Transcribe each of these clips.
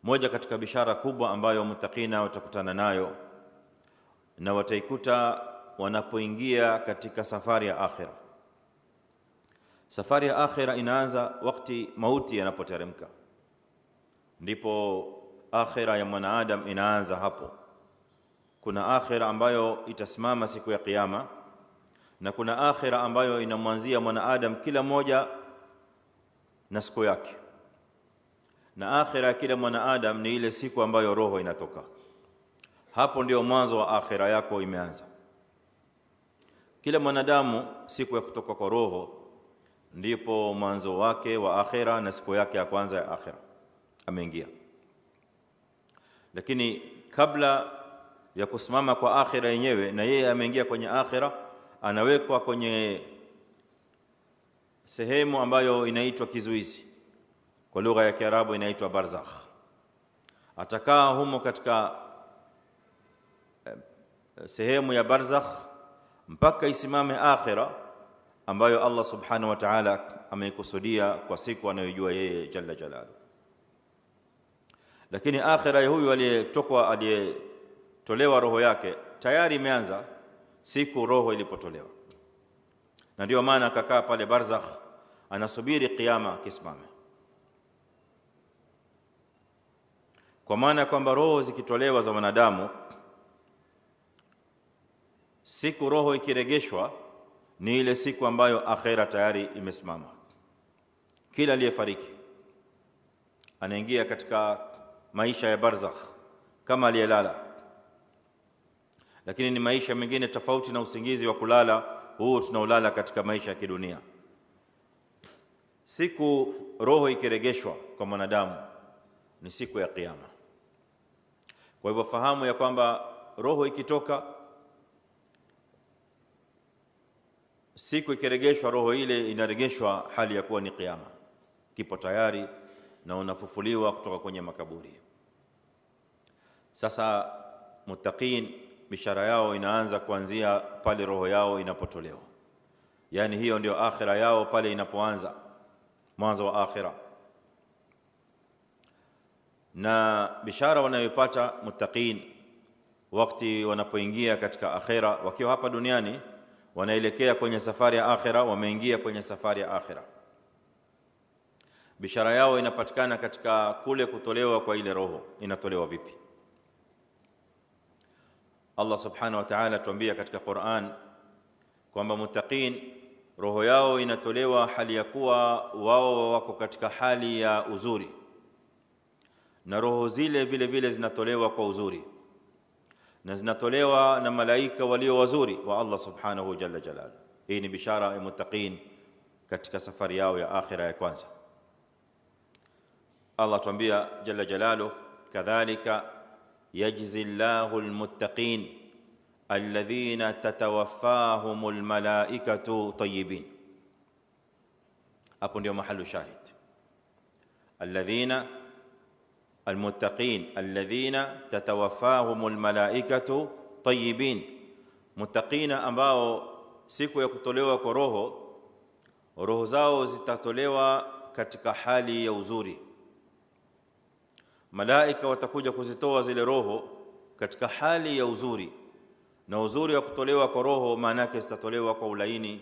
Moja katika bishara kubwa ambayo muttaqina watakutana nayo na wataikuta wanapoingia katika safari ya akhira. Safari ya akhira inaanza wakati mauti yanapoteremka, ndipo akhira ya mwanadamu inaanza hapo. Kuna akhira ambayo itasimama siku ya kiyama, na kuna akhira ambayo inamwanzia mwanadamu kila moja na siku yake. Na akhira ya kila mwanadamu ni ile siku ambayo roho inatoka. Hapo ndio mwanzo wa akhira yako imeanza. Kila mwanadamu siku ya kutoka kwa roho ndipo mwanzo wake wa akhira na siku yake ya kwanza ya akhira ameingia. Lakini kabla ya kusimama kwa akhira yenyewe, na yeye ameingia kwenye akhira, anawekwa kwenye sehemu ambayo inaitwa kizuizi, kwa lugha ya Kiarabu inaitwa barzakh. Atakaa humo katika sehemu ya barzakh mpaka isimame akhira ambayo Allah subhanahu wa ta'ala ameikusudia kwa siku anayojua yeye jalla jalaluhu. Lakini akhira ya huyu aliyetolewa roho yake tayari imeanza siku roho ilipotolewa, na ndio maana akakaa pale barzakh anasubiri kiyama kisimame, kwa maana kwamba roho zikitolewa za wanadamu, siku roho ikiregeshwa ni ile siku ambayo akhira tayari imesimama. Kila aliyefariki anaingia katika maisha ya barzakh kama aliyelala, lakini ni maisha mengine tofauti na usingizi wa kulala huu tunaolala katika maisha ya kidunia. Siku roho ikiregeshwa kwa mwanadamu ni siku ya kiyama. Kwa hivyo fahamu ya kwamba roho ikitoka, siku ikiregeshwa, roho ile inaregeshwa hali ya kuwa ni kiyama, kipo tayari na unafufuliwa kutoka kwenye makaburi. Sasa muttaqin bishara yao inaanza kuanzia pale roho yao inapotolewa, yani hiyo ndio akhira yao pale inapoanza, mwanzo wa akhira. Na bishara wanayopata muttaqin wakati wanapoingia katika akhira, wakiwa hapa duniani wanaelekea kwenye safari ya akhira, wameingia kwenye safari ya akhira. Bishara yao inapatikana katika kule kutolewa kwa ile roho. Inatolewa vipi? Allah subhanahu wa ta'ala tuambia katika Qur'an kwamba muttaqin roho yao inatolewa hali ya kuwa wao wako katika hali ya uzuri, na roho zile vile vile zinatolewa kwa uzuri, na zinatolewa na malaika walio wazuri wa Allah subhanahu jalla jalaluhu. Hii ni bishara ya muttaqin katika safari yao ya akhira ya kwanza. Allah tuambia jalla jalaluhu, kadhalika yajzi Allahu almuttaqin alladhina tatawaffahumul malaikatu tayyibin. Hapo ndio mahalu shahid, alladhina المتقين الذين تتوفاهم الملائكة طيبين. متقين ambao siku ya kutolewa kwa roho zao zitatolewa katika hali ya uzuri. Malaika watakuja kuzitoa zile roho katika hali ya uzuri, na uzuri wa kutolewa kwa roho maana yake zitatolewa kwa ulaini,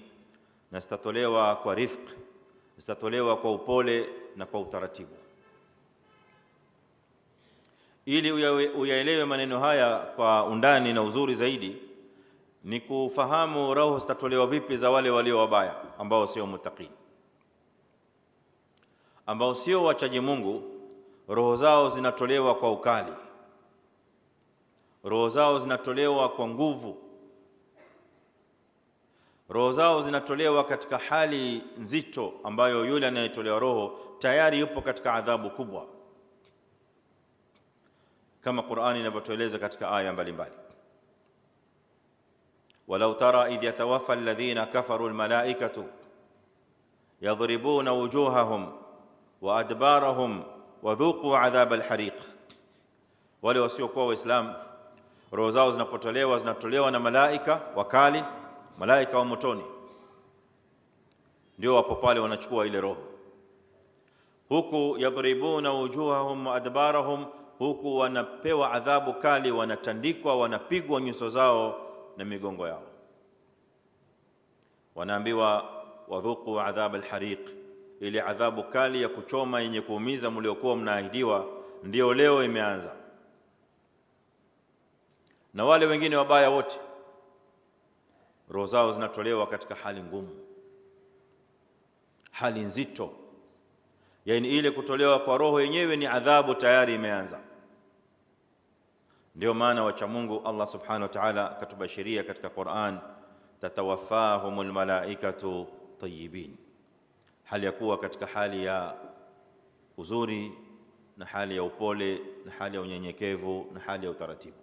na zitatolewa kwa rifq, zitatolewa kwa upole na kwa utaratibu. Ili uyaelewe maneno haya kwa undani na uzuri zaidi, ni kufahamu roho zitatolewa vipi za wale walio wabaya, ambao sio muttaqin, ambao sio wachaji Mungu. Roho zao zinatolewa kwa ukali, roho zao zinatolewa kwa nguvu, roho zao zinatolewa katika hali nzito ambayo yule anayetolewa roho tayari yupo katika adhabu kubwa, kama Qur'ani inavyotueleza katika aya mbalimbali. Walau tara idh yatawaffa alladhina kafaru almalaikatu yadhribuna wujuhahum wa adbarahum wa dhuqu adhab alhariq. Wale wasiokuwa waislamu roho zao zinatolewa na malaika wakali, malaika wa motoni, ndio wapo pale wanachukua ile roho. huku yadhribuna wujuhahum wa adbarahum, huku wanapewa adhabu kali, wanatandikwa, wanapigwa nyuso zao na migongo yao. Wanaambiwa wadhuku adhab alhariq, ile adhabu kali ya kuchoma yenye kuumiza mliokuwa mnaahidiwa ndio leo imeanza. Na wale wengine wabaya wote roho zao zinatolewa katika hali ngumu, hali nzito. Yani ile kutolewa kwa roho yenyewe ni adhabu tayari imeanza. Ndio maana wacha Mungu Allah subhanahu wa ta'ala akatubashiria katika Qur'an, tatawaffahumul malaikatu tayyibin, hali ya kuwa katika hali ya uzuri na hali ya upole na hali ya unyenyekevu na hali ya utaratibu.